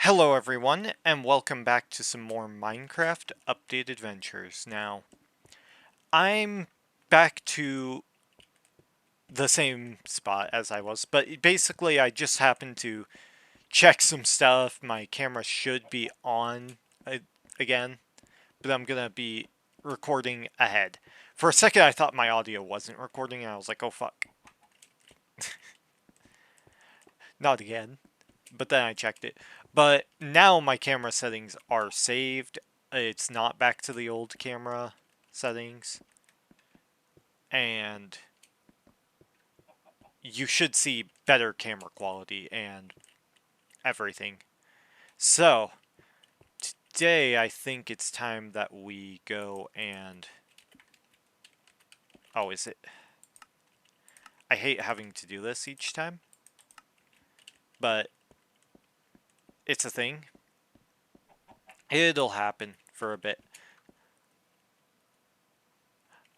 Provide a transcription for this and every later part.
Hello everyone, and welcome back to some more Minecraft Update Adventures. Now, I'm back to the same spot as I was, but basically I just happened to check some stuff. My camera should be on again, but I'm gonna be recording ahead. For a second I thought my audio wasn't recording, and I was like, oh fuck. Not again. But then I checked it. But now my camera settings are saved. It's not back to the old camera settings. And you should see better camera quality and everything. So, today I think it's time that we go and... Oh, is it? I hate having to do this each time. But it's a thing. It'll happen for a bit.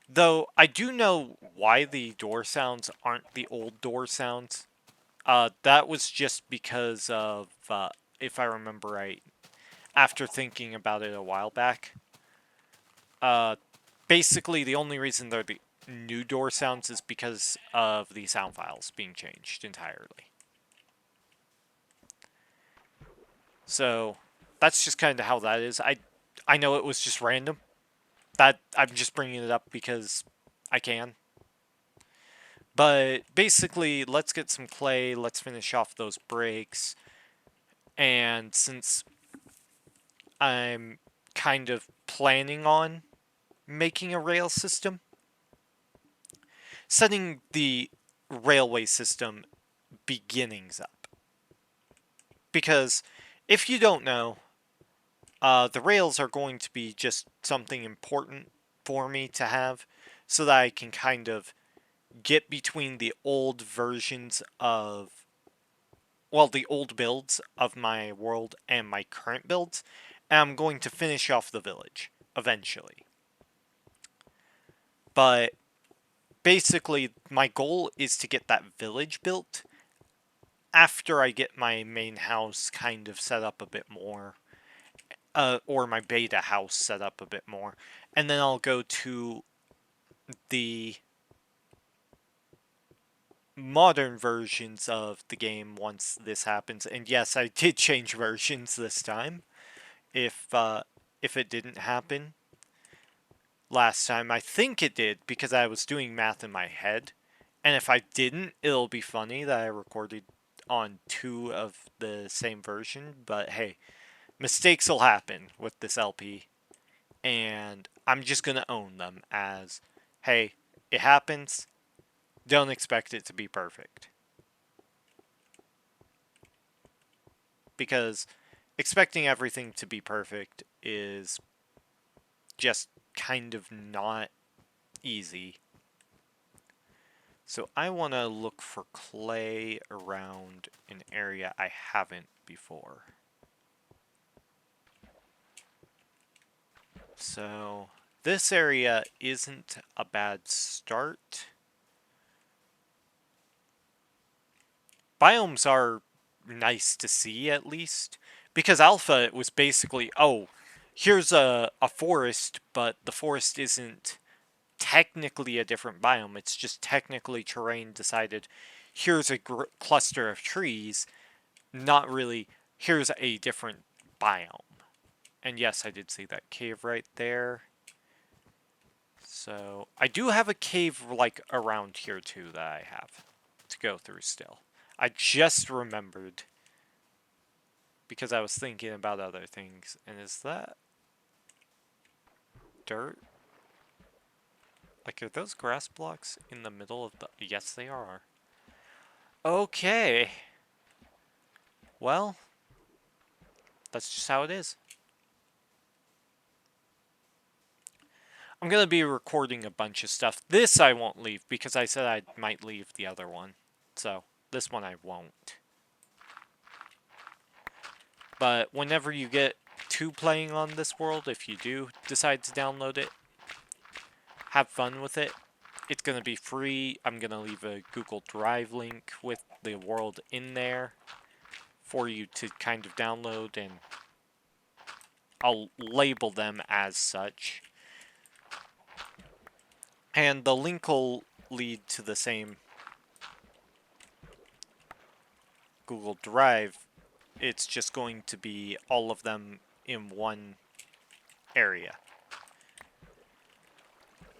Though, I do know why the door sounds aren't the old door sounds. That was just because of, if I remember right, after thinking about it a while back. Uh, Basically, the only reason they're the new door sounds is because of the sound files being changed entirely. So, that's just kind of how that is. I know it was just random. That I'm just bringing it up because I can. But basically, let's get some clay, let's finish off those bricks, and since I'm kind of planning on making a rail system, setting the railway system beginnings up. Because if you don't know, the rails are going to be just something important for me to have so that I can kind of get between the old versions of, well, the old builds of my world and my current builds, and I'm going to finish off the village eventually. But basically, my goal is to get that village built after I get my main house kind of set up a bit more, or my beta house set up a bit more, and then I'll go to the modern versions of the game once this happens. And yes, I did change versions this time. If it didn't happen last time, I think it did because I was doing math in my head. And if I didn't, it'll be funny that I recorded on two of the same version. But hey, mistakes will happen with this LP, and I'm just gonna own them as, hey, it happens. Don't expect it to be perfect, because expecting everything to be perfect is just kind of not easy. So I want to look for clay around an area I haven't before. So this area isn't a bad start. Biomes are nice to see, at least, because Alpha, it was basically, oh, here's a forest, but the forest isn't technically a different biome. It's just technically terrain decided, here's a cluster of trees, not really, here's a different biome. And yes, I did see that cave right there. So, I do have a cave, like, around here, too, that I have to go through still. I just remembered because I was thinking about other things. And is that dirt? Like, are those grass blocks in the middle of the... Yes, they are. Okay. Well, that's just how it is. I'm going to be recording a bunch of stuff. This I won't leave because I said I might leave the other one. So, this one I won't. But whenever you get to playing on this world, if you do decide to download it, have fun with it. It's going to be free. I'm going to leave a Google Drive link with the world in there for you to kind of download, and I'll label them as such. And the link will lead to the same Google Drive. It's just going to be all of them in one area.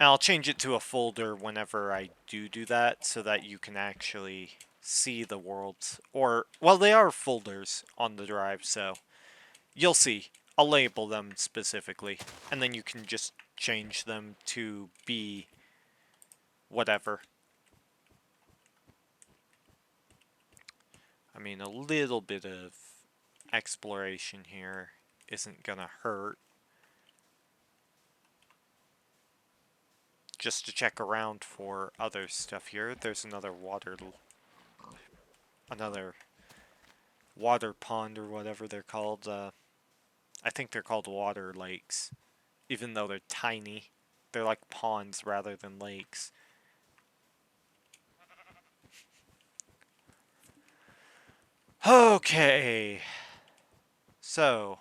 And I'll change it to a folder whenever I do that, so that you can actually see the worlds. Or, well, they are folders on the drive, so you'll see. I'll label them specifically, and then you can just change them to be whatever. I mean, a little bit of exploration here isn't gonna hurt. Just to check around for other stuff here. There's another water pond or whatever they're called. I think they're called water lakes, even though they're tiny. They're like ponds rather than lakes. Okay, so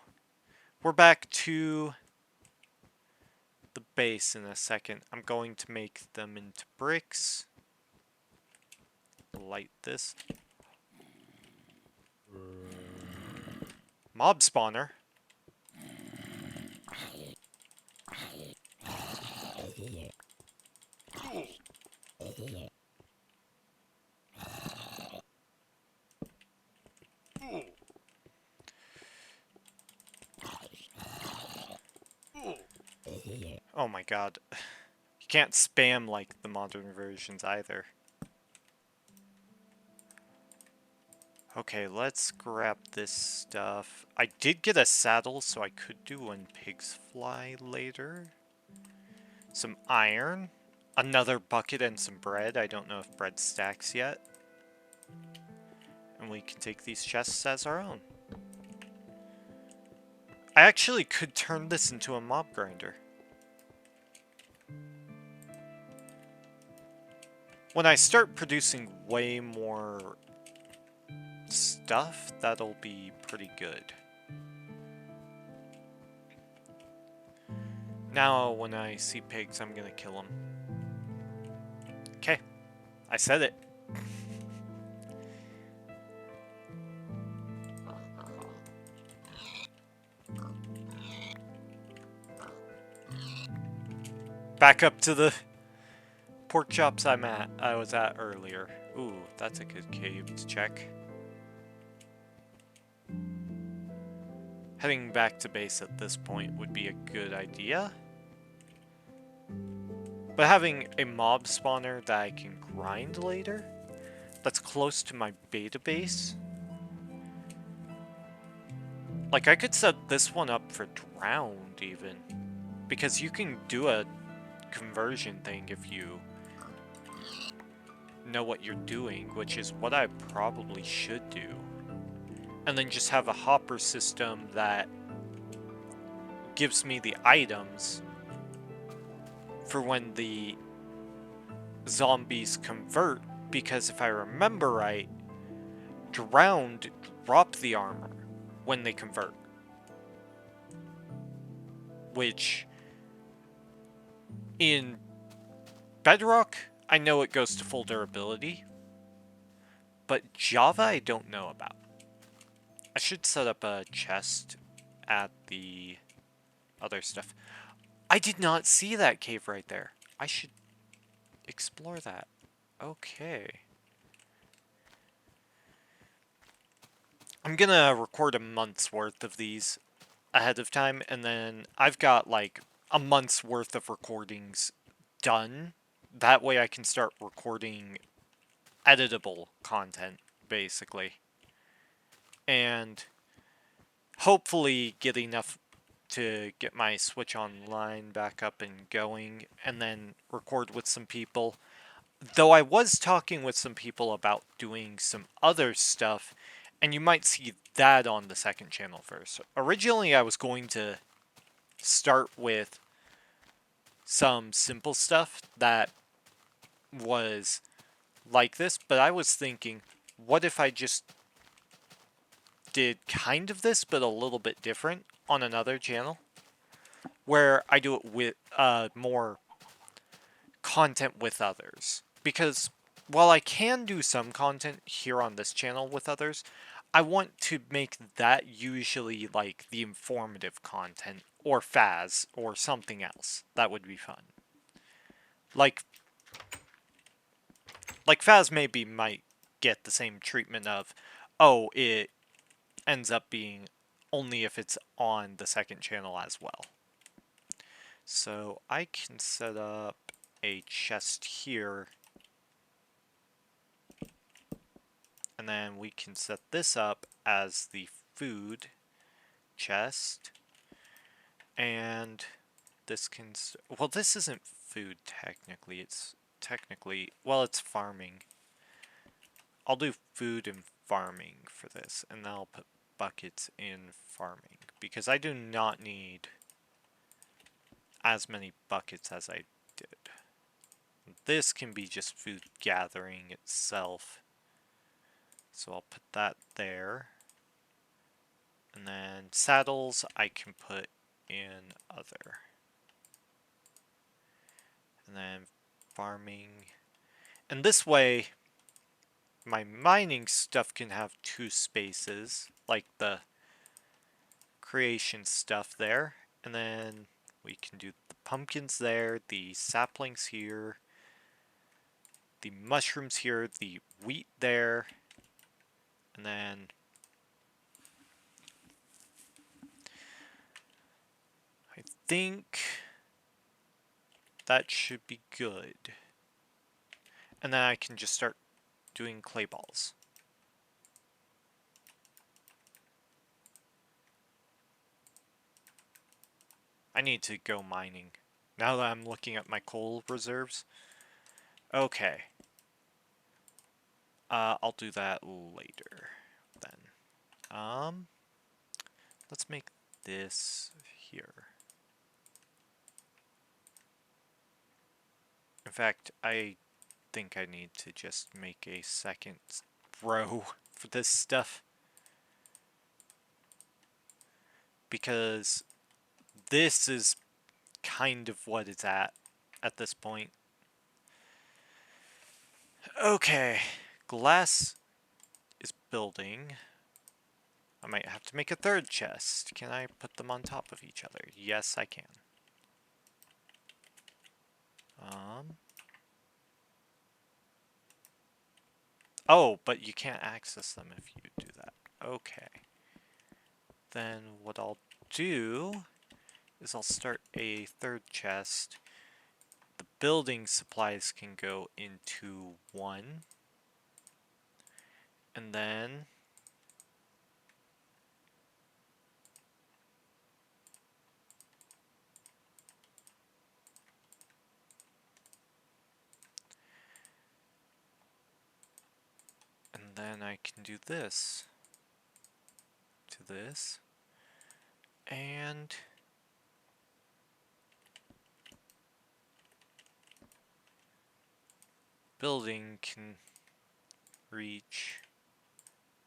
we're back to the base in a second. I'm going to make them into bricks. Light this. Mob spawner. Oh my god. You can't spam like the modern versions either. Okay, let's grab this stuff. I did get a saddle, so I could do when pigs fly later. Some iron. Another bucket and some bread. I don't know if bread stacks yet. And we can take these chests as our own. I actually could turn this into a mob grinder. When I start producing way more stuff, that'll be pretty good. Now, when I see pigs, I'm gonna kill them. Okay, I said it. Back up to the pork chops I was at earlier. Ooh, that's a good cave to check. Heading back to base at this point would be a good idea. But having a mob spawner that I can grind later, that's close to my beta base. Like, I could set this one up for drowned, even. Because you can do a conversion thing if you know what you're doing, which is what I probably should do. And then just have a hopper system that gives me the items for when the zombies convert, because if I remember right, drowned drop the armor when they convert. Which, in Bedrock, I know it goes to full durability, but Java I don't know about. I should set up a chest at the other stuff. I did not see that cave right there. I should explore that. Okay. I'm gonna record a month's worth of these ahead of time, and then I've got like a month's worth of recordings done. That way I can start recording editable content, basically. And hopefully get enough to get my Switch Online back up and going, and then record with some people. Though I was talking with some people about doing some other stuff, and you might see that on the second channel first. Originally, I was going to start with some simple stuff that was like this, but I was thinking, what if I just did kind of this, but a little bit different on another channel, where I do it with more content with others. Because while I can do some content here on this channel with others, I want to make that usually like the informative content, or Faz, or something else. That would be fun. Like Faz maybe might get the same treatment of, oh, it ends up being only if it's on the second channel as well. So I can set up a chest here, and then we can set this up as the food chest, and this can, well, this isn't food technically, it's technically, well, it's farming. I'll do food and farming for this, and then I'll put buckets in farming, because I do not need as many buckets as I did. This can be just food gathering itself, so I'll put that there. And then saddles I can put in other. And then farming. And this way, my mining stuff can have 2 spaces, like the creation stuff there. And then we can do the pumpkins there, the saplings here, the mushrooms here, the wheat there, and then I think that should be good. And then I can just start doing clay balls. I need to go mining now that I'm looking at my coal reserves. Okay. I'll do that later then. Let's make this here. In fact, I think I need to just make a second row for this stuff, because this is kind of what it's at this point. Okay, glass is building. I might have to make a 3rd chest. Can I put them on top of each other? Yes, I can. Oh, but you can't access them if you do that. Okay. Then what I'll do is I'll start a 3rd chest. The building supplies can go into 1. And then I can do this to this, and building can reach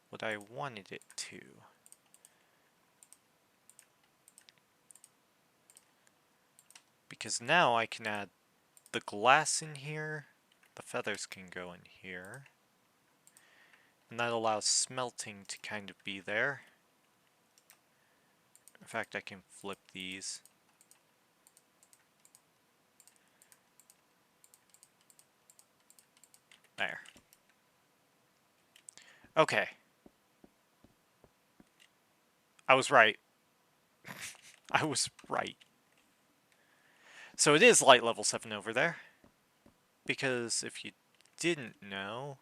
what I wanted it to. Because now I can add the glass in here, the feathers can go in here, and that allows smelting to kind of be there. In fact, I can flip these. There. Okay. I was right. I was right. So it is light level 7 over there. Because if you didn't know,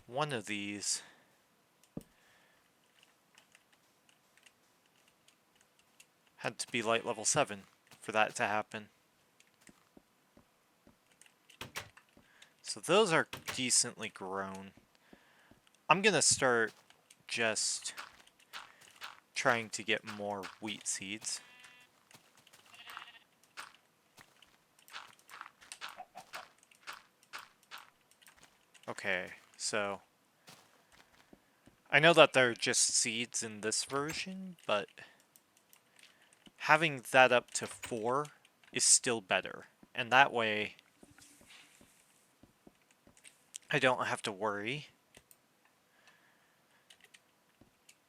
one of these had to be light level 7 for that to happen. So those are decently grown. I'm gonna start just trying to get more wheat seeds. Okay, so I know that they're just seeds in this version, but having that up to 4 is still better. And that way, I don't have to worry.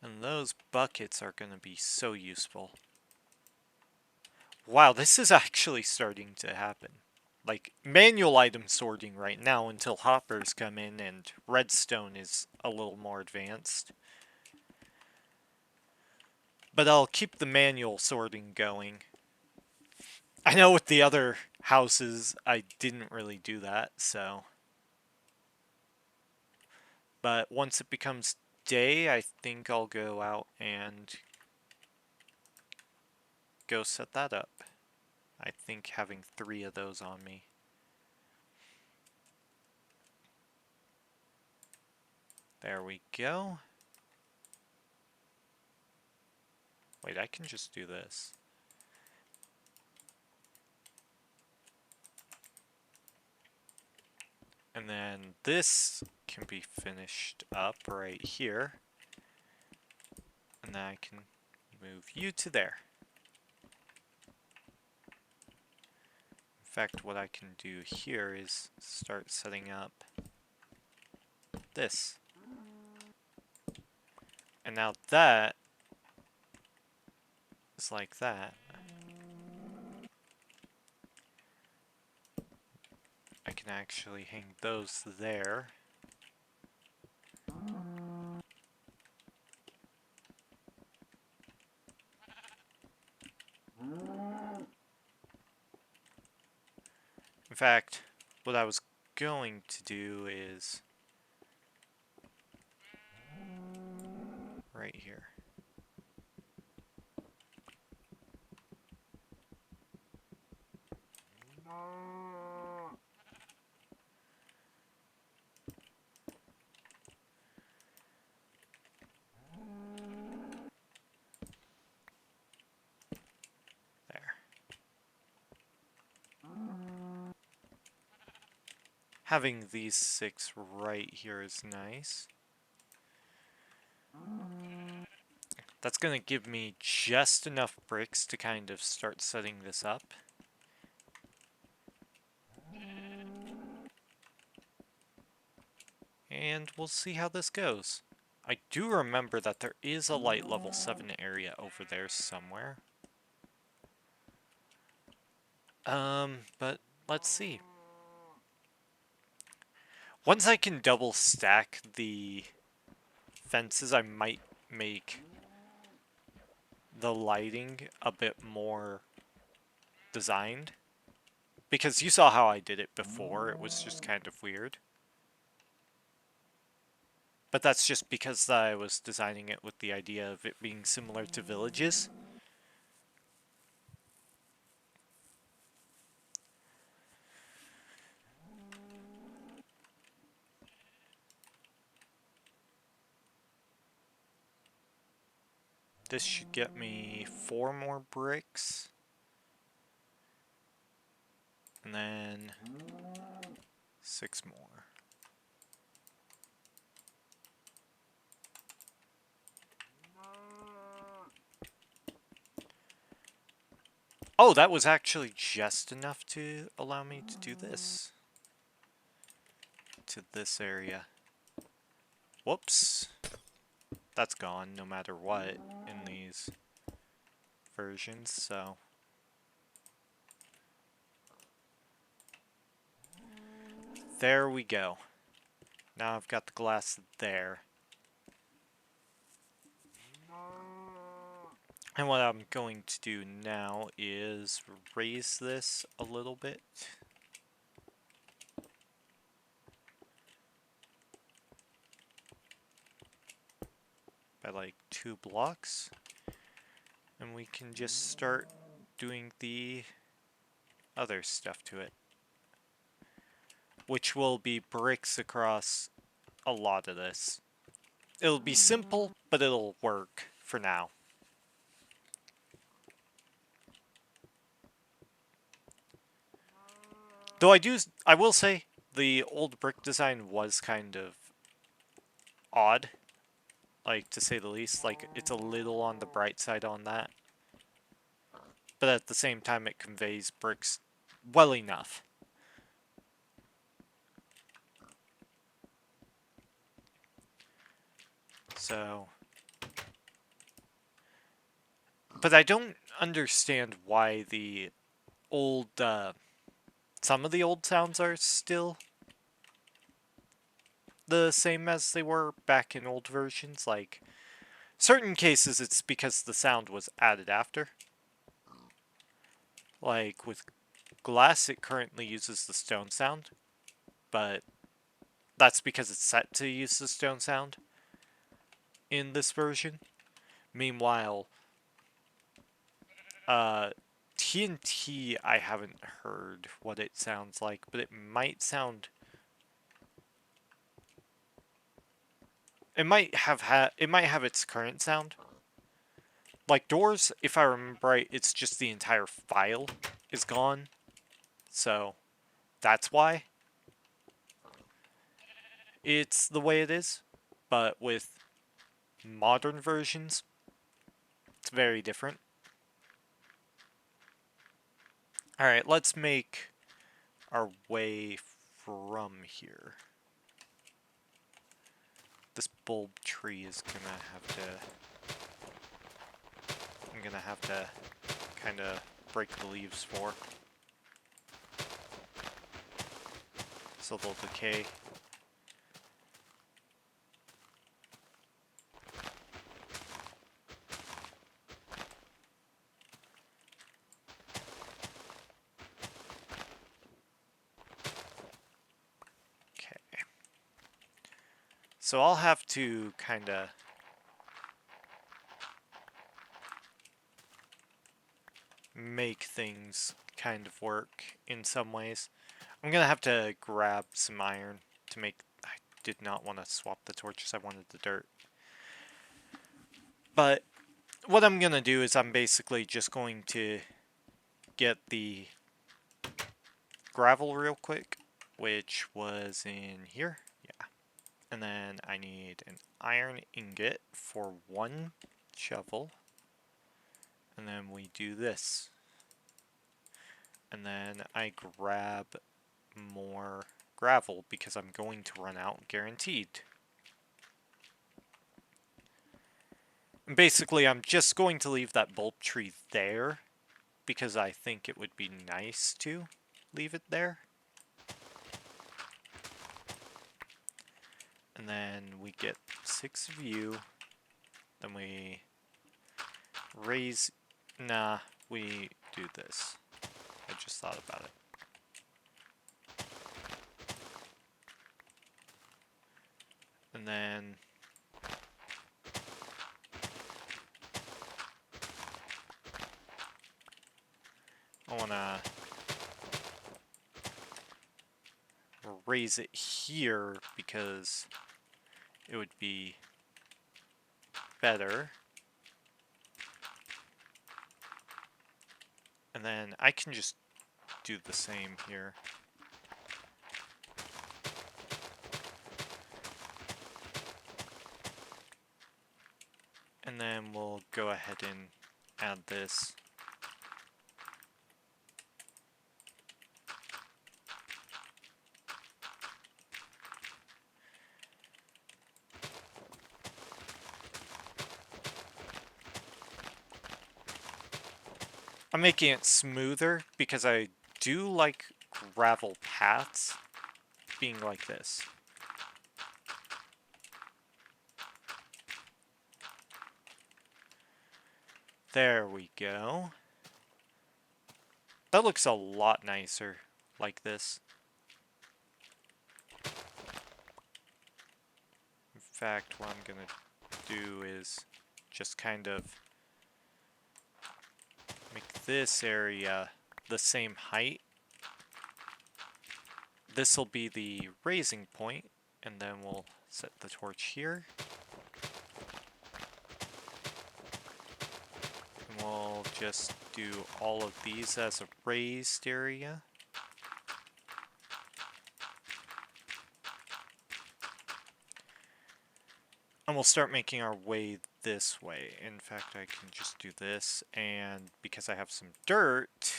And those buckets are going to be so useful. Wow, this is actually starting to happen. Like, manual item sorting right now until hoppers come in and redstone is a little more advanced. But I'll keep the manual sorting going. I know with the other houses, I didn't really do that, so... But once it becomes day, I think I'll go out and go set that up. I think having 3 of those on me. There we go. Wait, I can just do this. And then this can be finished up right here. And then I can move you to there. In fact, what I can do here is start setting up this. And now that is like that. I can actually hang those there. In fact, what I was going to do is right here. There. Having these 6 right here is nice. That's going to give me just enough bricks to kind of start setting this up. And we'll see how this goes. I do remember that there is a light level 7 area over there somewhere. But let's see. Once I can double stack the fences, I might make the lighting a bit more designed. Because you saw how I did it before, it was just kind of weird. But that's just because I was designing it with the idea of it being similar to villages. This should get me 4 more bricks. And then 6 more. Oh, that was actually just enough to allow me to do this. To this area. Whoops. That's gone no matter what in these versions, so... There we go. Now I've got the glass there. And what I'm going to do now is raise this a little bit. By like 2 blocks. And we can just start doing the other stuff to it. Which will be bricks across a lot of this. It'll be simple, but it'll work for now. Though I will say, the old brick design was kind of odd, like, to say the least. Like, it's a little on the bright side on that. But at the same time, it conveys bricks well enough. So... But I don't understand why the old, some of the old sounds are still the same as they were back in old versions. Like, certain cases it's because the sound was added after. Like, with Glass, it currently uses the stone sound, but that's because it's set to use the stone sound in this version. Meanwhile, TNT, I haven't heard what it sounds like, but it might sound... It might have its current sound. Like Doors, if I remember right, it's just the entire file is gone. So that's why it's the way it is. But with modern versions, it's very different. Alright, let's make our way from here. This bulb tree is gonna have to... I'm gonna have to kind of break the leaves for, so they'll decay. Okay. So I'll have to kind of make things kind of work in some ways. I'm gonna have to grab some iron to make... I did not want to swap the torches, I wanted the dirt. But what I'm gonna do is I'm basically just going to get the gravel real quick, which was in here. Yeah. And then I need an iron ingot for one shovel. And then we do this. And then I grab more gravel because I'm going to run out guaranteed. And basically, I'm just going to leave that bulb tree there because I think it would be nice to leave it there. And then we get 6 of you. Then we raise... Nah, we do this. I just thought about it. And then... I wanna raise it here because it would be better. And then I can just do the same here. And then we'll go ahead and add this. I'm making it smoother because I do like gravel paths being like this. There we go. That looks a lot nicer like this. In fact, what I'm gonna do is just kind of make this area the same height. This will be the raising point, and then we'll set the torch here. And we'll just do all of these as a raised area. And we'll start making our way this way. In fact, I can just do this, and because I have some dirt,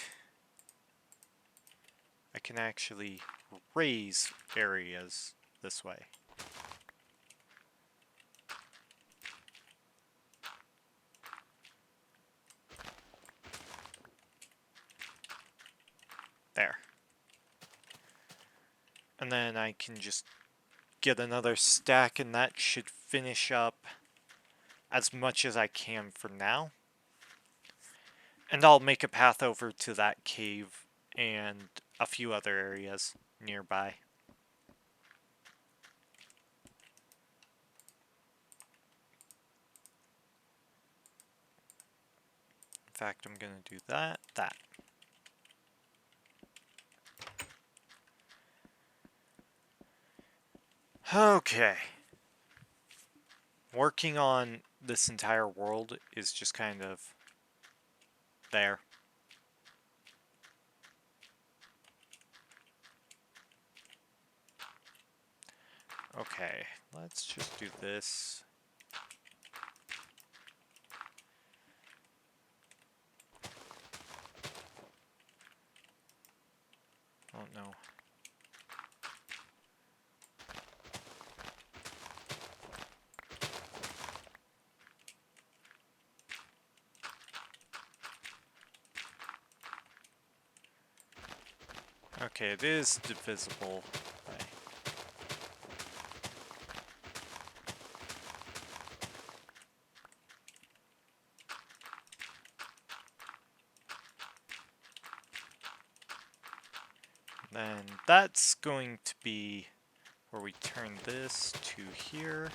I can actually raise areas this way. There. And then I can just get another stack, and that should finish up as much as I can for now. And I'll make a path over to that cave and a few other areas nearby. In fact, I'm gonna do that. Okay. Working on this entire world is just kind of there. Okay, let's just do this. Oh no. Okay, it is divisible. By... Then that's going to be where we turn this to here.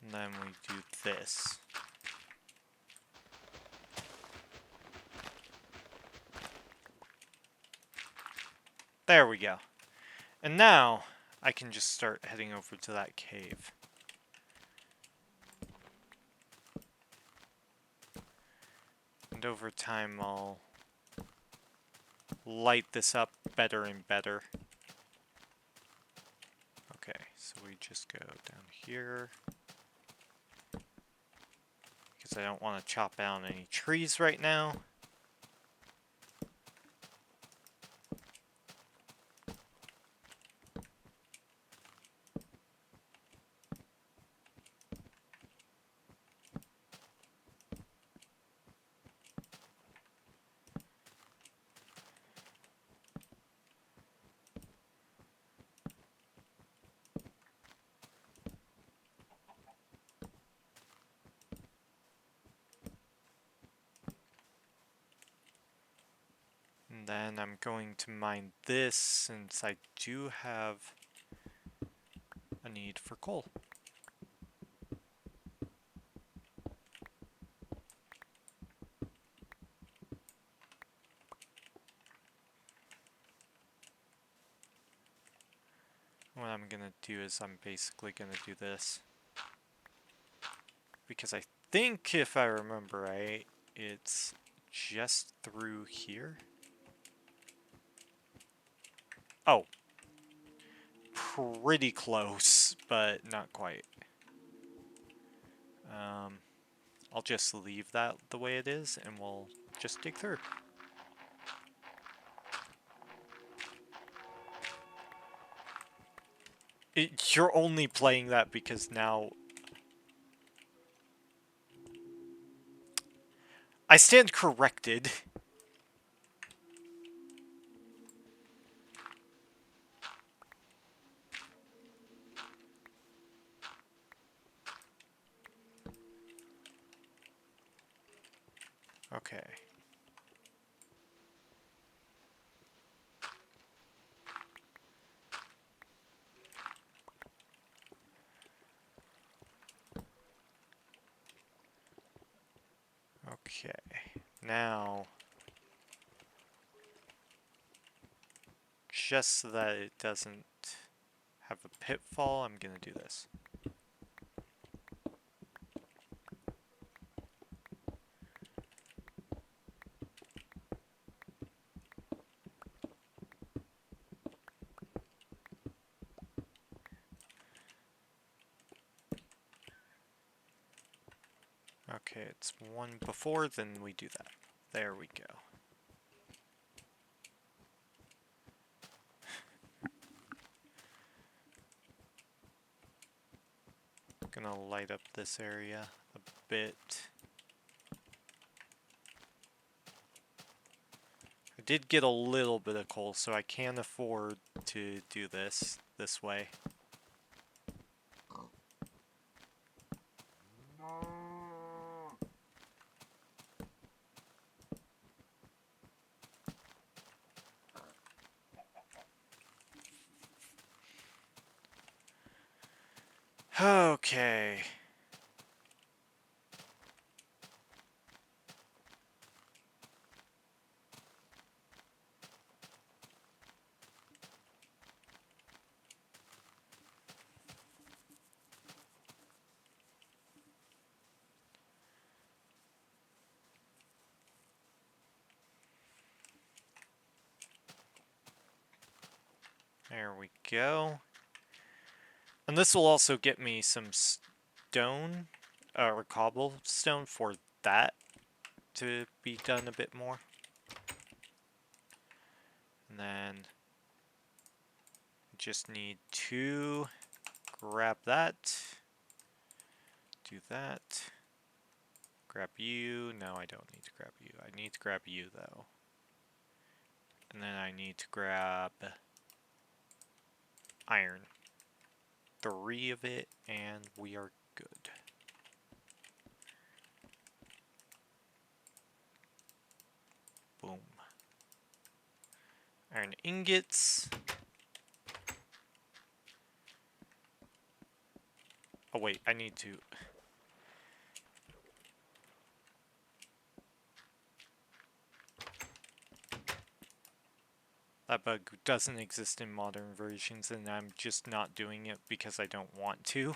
And then we do this. There we go. And now I can just start heading over to that cave. And over time I'll light this up better and better. Okay, so we just go down here. Because I don't want to chop down any trees right now. And then I'm going to mine this since I do have a need for coal. What I'm gonna do is I'm basically gonna do this. Because I think if I remember right, it's just through here. Oh. Pretty close, but not quite. I'll just leave that the way it is, and we'll just dig through. You're only playing that because now... I stand corrected. Okay. Okay. Now, just so that it doesn't have a pitfall, I'm gonna do this. Okay, it's one before, then we do that. There we go. Gonna light up this area a bit. I did get a little bit of coal, so I can afford to do this way. Okay. There we go. And this will also get me some stone, or cobblestone for that to be done a bit more. And then just need to grab that, do that, grab you. No, I don't need to grab you. I need to grab you though. And then I need to grab iron. 3 of it, and we are good. Boom. Iron ingots. Oh wait, I need to... That bug doesn't exist in modern versions, and I'm just not doing it because I don't want to.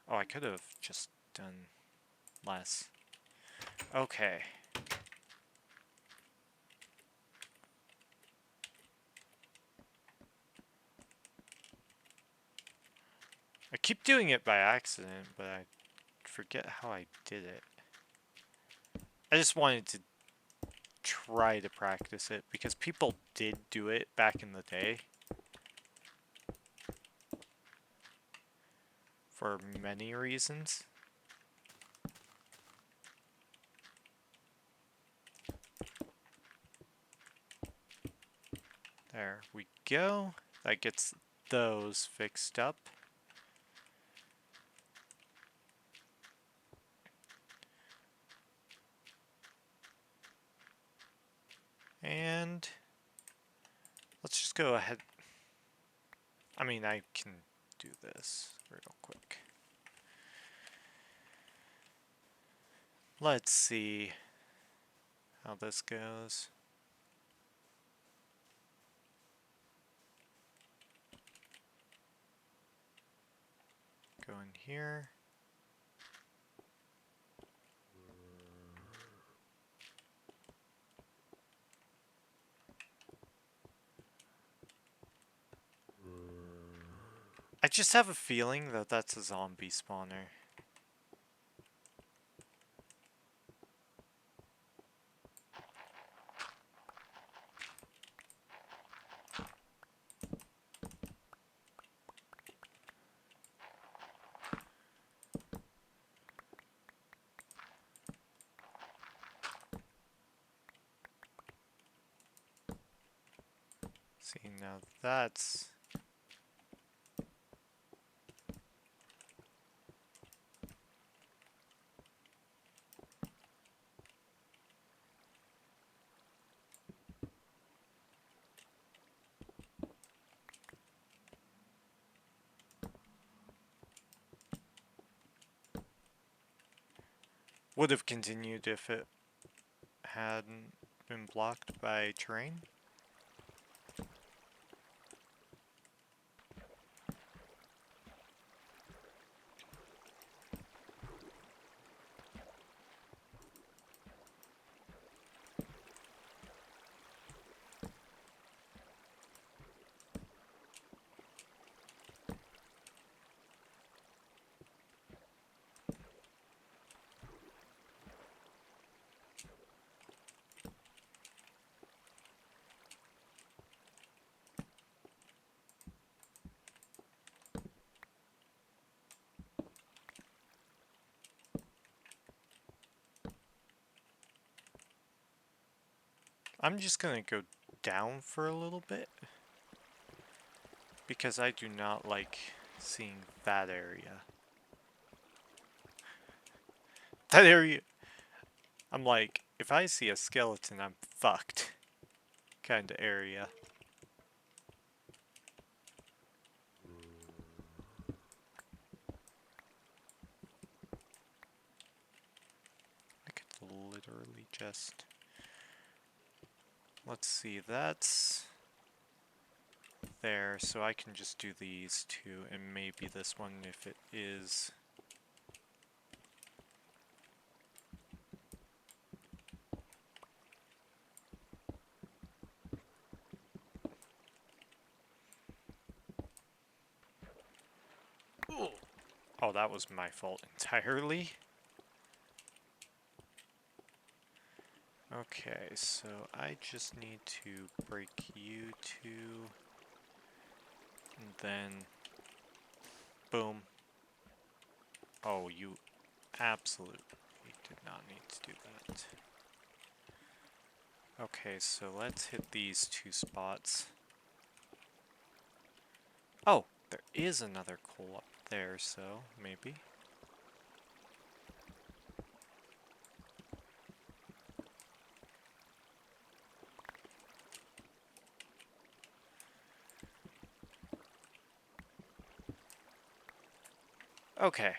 Oh, I could have just done less. Okay. I keep doing it by accident, but I forget how I did it. I just wanted to try to practice it because people did do it back in the day. For many reasons. There we go. That gets those fixed up. And let's just go ahead. I mean, I can do this real quick. Let's see how this goes. Go in here. I just have a feeling that that's a zombie spawner. See, now that's... Would have continued if it hadn't been blocked by terrain. I'm just gonna go down for a little bit because I do not like seeing that area. That area, I'm like, if I see a skeleton, I'm fucked kind of area. I could literally just... Let's see, that's there, so I can just do these two, and maybe this one if it is... Oh, that was my fault entirely. Okay, so I just need to break you two, and then boom. Oh, you absolutely did not need to do that. Okay, so let's hit these two spots. Oh, there is another coal up there, so maybe. Okay.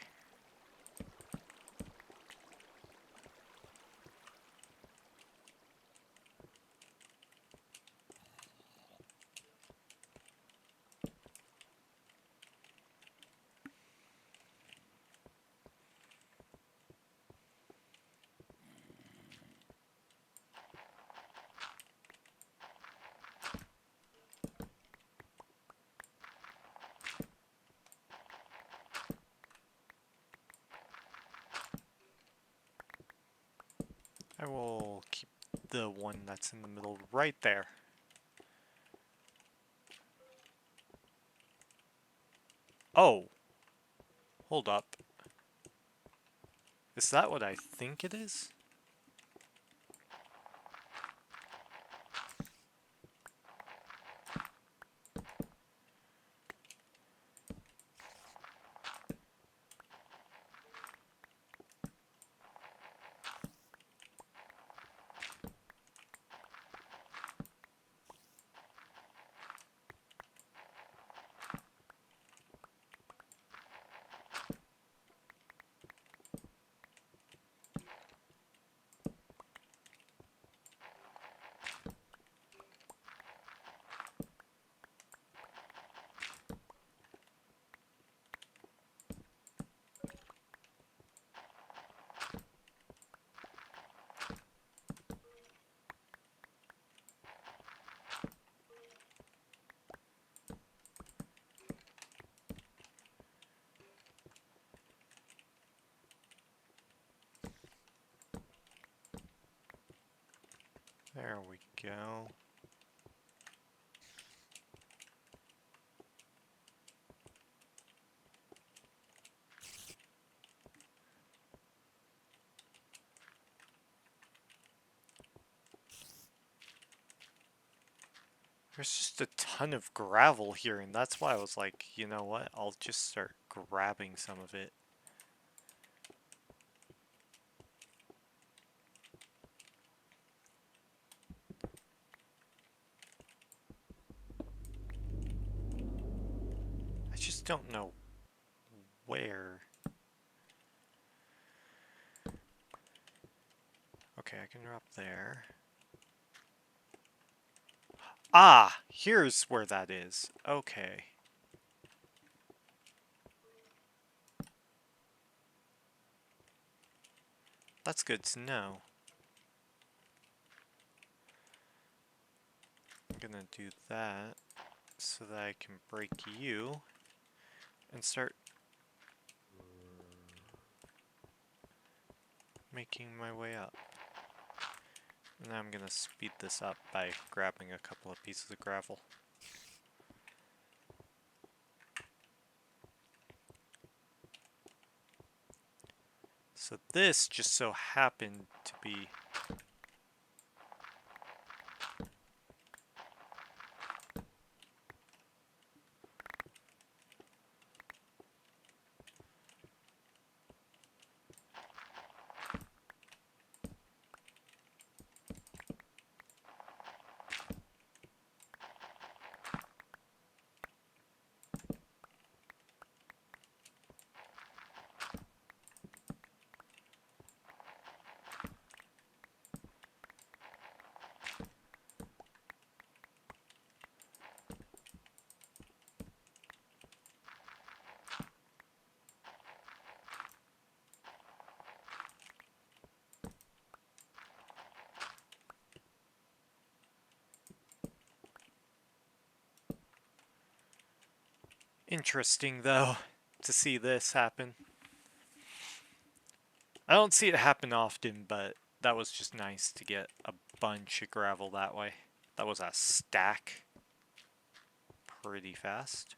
I will keep the one that's in the middle right there. Oh! Hold up. Is that what I think it is? There we go. There's just a ton of gravel here, and that's why I was like, you know what, I'll just start grabbing some of it. I just don't know where. Okay, I can drop there. Ah! Here's where that is. Okay. That's good to know. I'm gonna do that so that I can break you and start making my way up. And now I'm gonna speed this up by grabbing a couple of pieces of gravel. So this just so happened to be interesting, though, to see this happen. I don't see it happen often, but that was just nice to get a bunch of gravel that way. That was a stack pretty fast.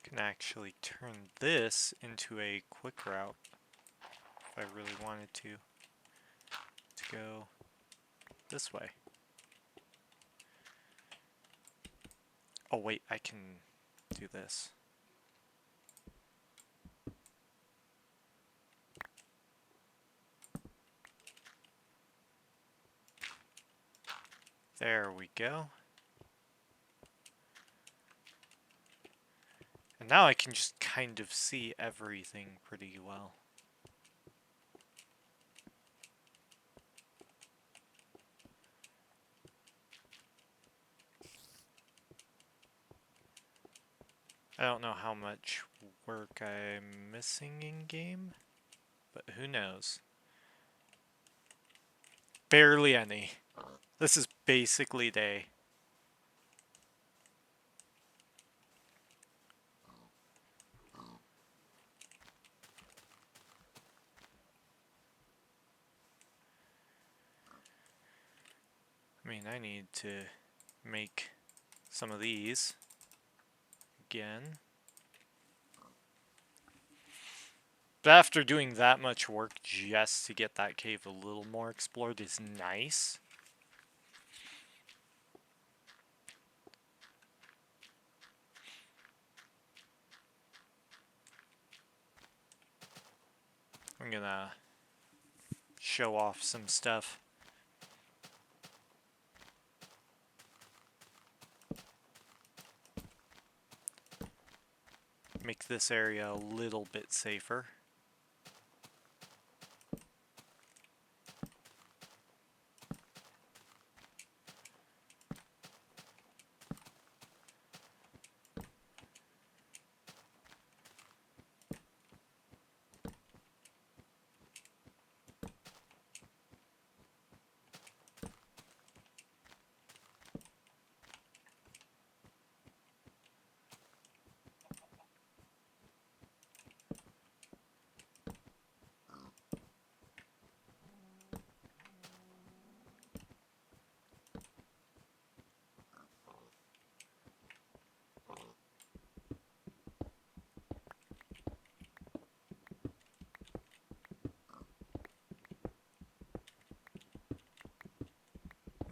Can actually turn this into a quick route if I really wanted to go this way. Oh wait, I can do this. There we go. And now I can just kind of see everything pretty well. I don't know how much work I'm missing in game, but who knows. Barely any. This is basically day. I mean, I need to make some of these again. But after doing that much work just to get that cave a little more explored is nice. I'm gonna show off some stuff. Make this area a little bit safer.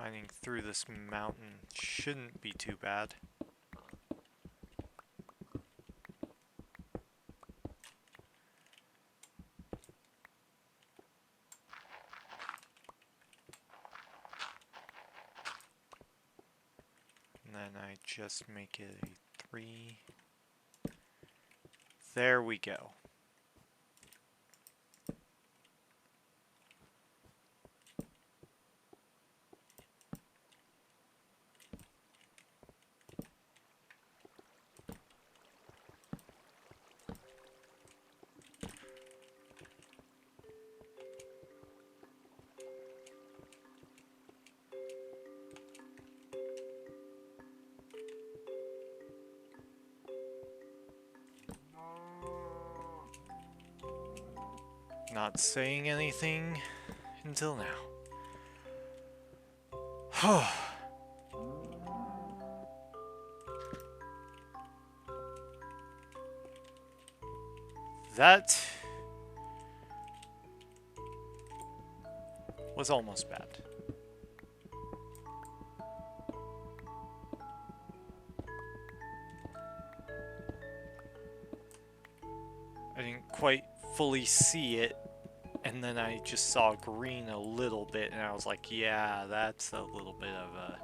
Mining through this mountain shouldn't be too bad. And then I just make it a 3. There we go. Not saying anything until now. That was almost bad. I didn't quite fully see it, and then I just saw green a little bit, and I was like, yeah, that's a little bit of a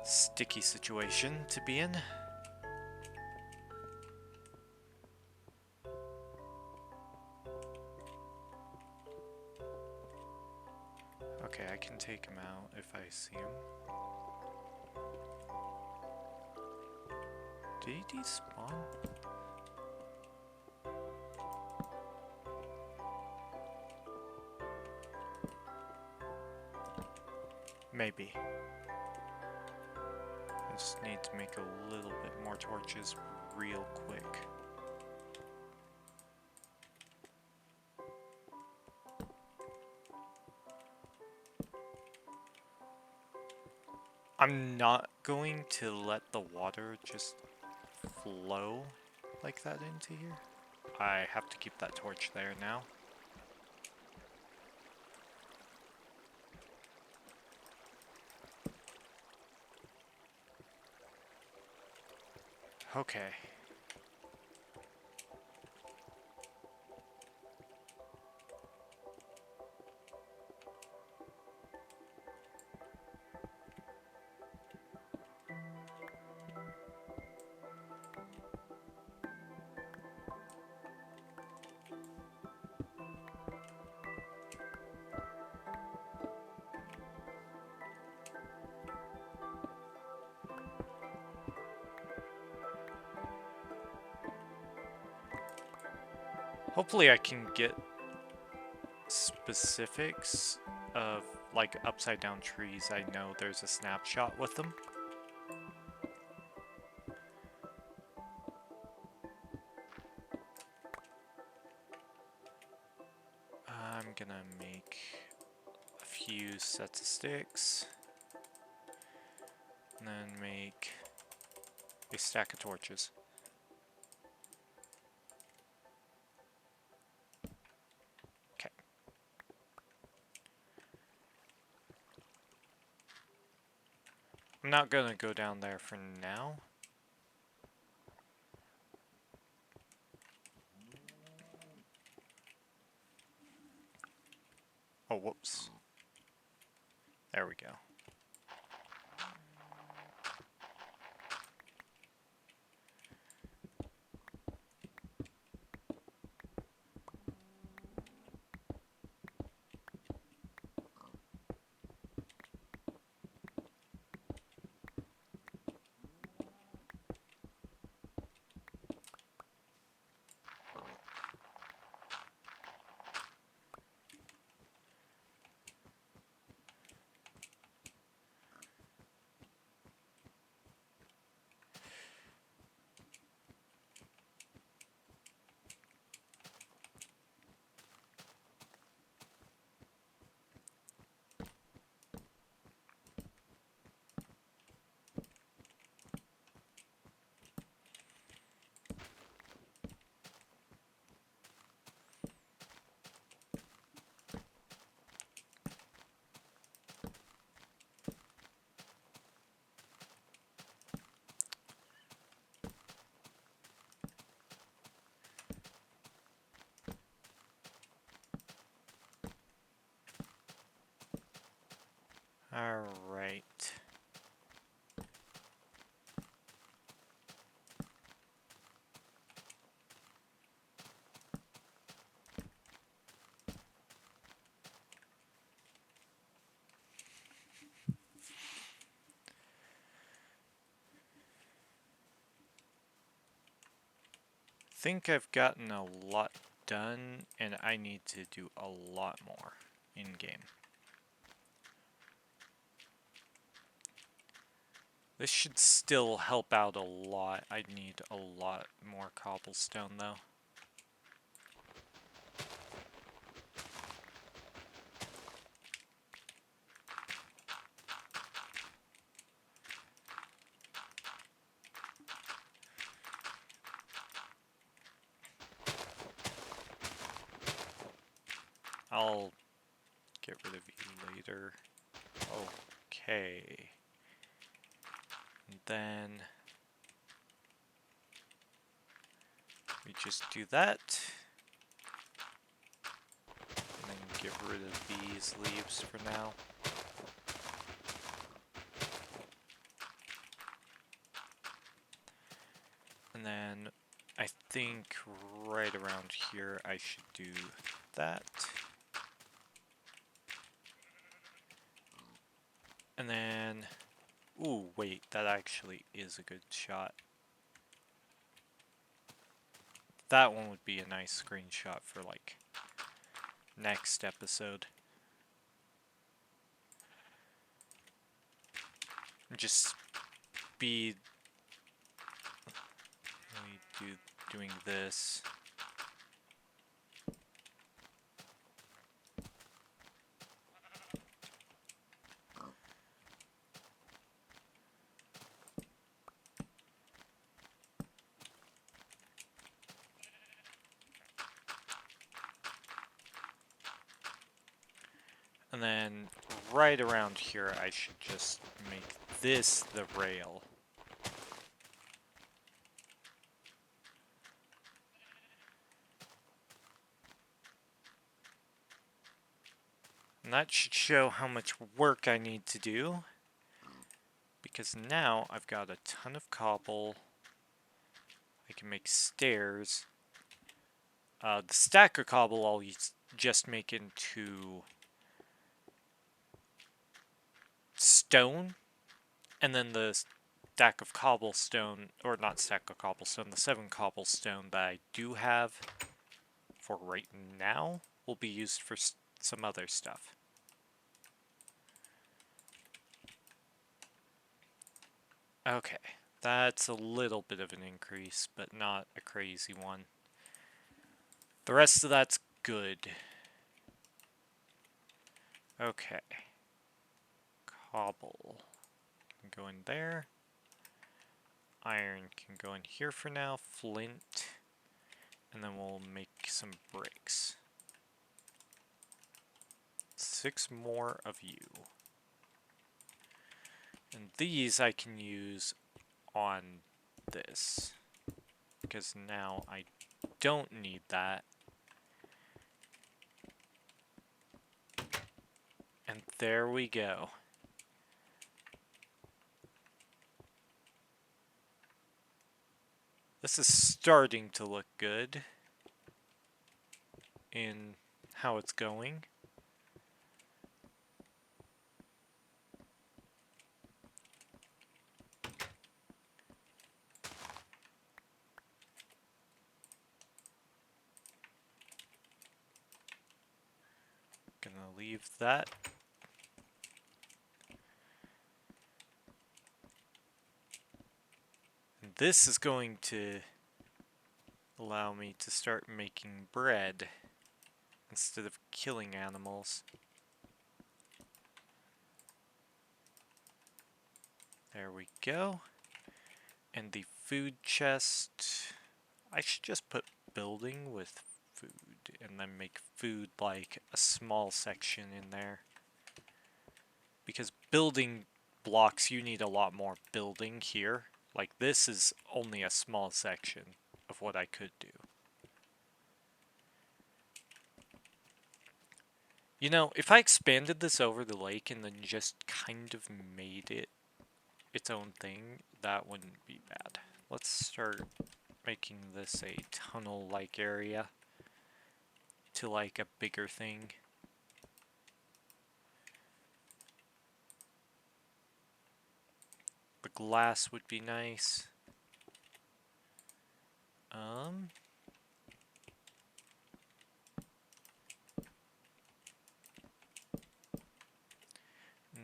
sticky situation to be in. Okay, I can take him out if I see him. Did he despawn? Maybe. I just need to make a little bit more torches real quick. I'm not going to let the water just flow like that into here. I have to keep that torch there now. Okay. Hopefully I can get specifics of like upside down trees. I know there's a snapshot with them. I'm gonna make a few sets of sticks and then make a stack of torches. Okay. I'm not gonna go down there for now. Oh, whoops. There we go. Alright. Think I've gotten a lot done, and I need to do a lot more in-game. This should still help out a lot. I need a lot more cobblestone, though. I'll get rid of you later. Okay. And then we just do that. And then get rid of these leaves for now. And then I think right around here I should do that. And then, ooh, wait, that actually is a good shot. That one would be a nice screenshot for, like, next episode. Just be doing this. And then right around here I should just make this the rail. And that should show how much work I need to do. Because now I've got a ton of cobble. I can make stairs. The stack of cobble I'll just make into stone. And then the stack of cobblestone, or not stack of cobblestone, the 7 cobblestone that I do have for right now will be used for some other stuff. Okay, that's a little bit of an increase, but not a crazy one. The rest of that's good. Okay. Cobble can go in there. Iron can go in here for now. Flint. And then we'll make some bricks. 6 more of you. And these I can use on this. Because now I don't need that. And there we go. This is starting to look good in how it's going. Gonna leave that. And this is going to allow me to start making bread instead of killing animals. There we go. And the food chest, I should just put building with food and then make food like a small section in there. Because building blocks, you need a lot more building here. Like this is only a small section of what I could do. You know, if I expanded this over the lake and then just kind of made it its own thing, that wouldn't be bad. Let's start making this a tunnel-like area to like a bigger thing. The glass would be nice. And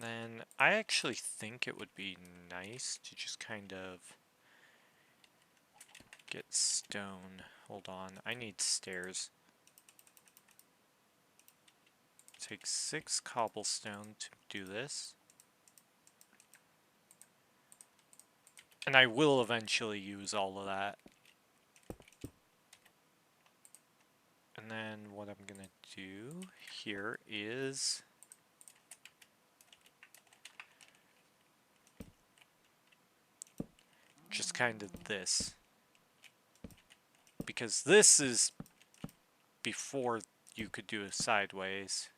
then I actually think it would be nice to just kind of get stone. Hold on, I need stairs. Take 6 cobblestone to do this. And I will eventually use all of that. And then what I'm gonna do here is just kind of this. Because this is before you could do a sideways.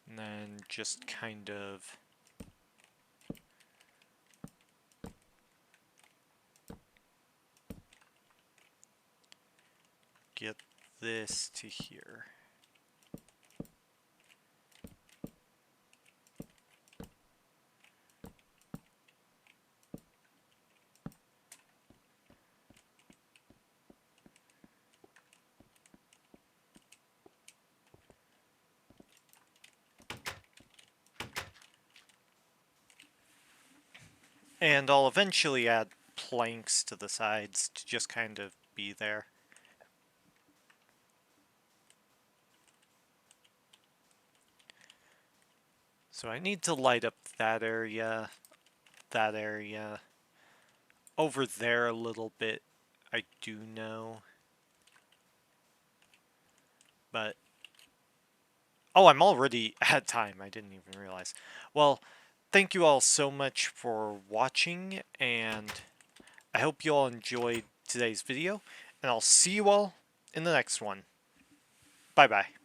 And then just kind of get this to here. And I'll eventually add planks to the sides to just kind of be there. So I need to light up that area, over there a little bit, I do know. But, oh, I'm already at time, I didn't even realize. Well, thank you all so much for watching, and I hope you all enjoyed today's video, and I'll see you all in the next one. Bye-bye.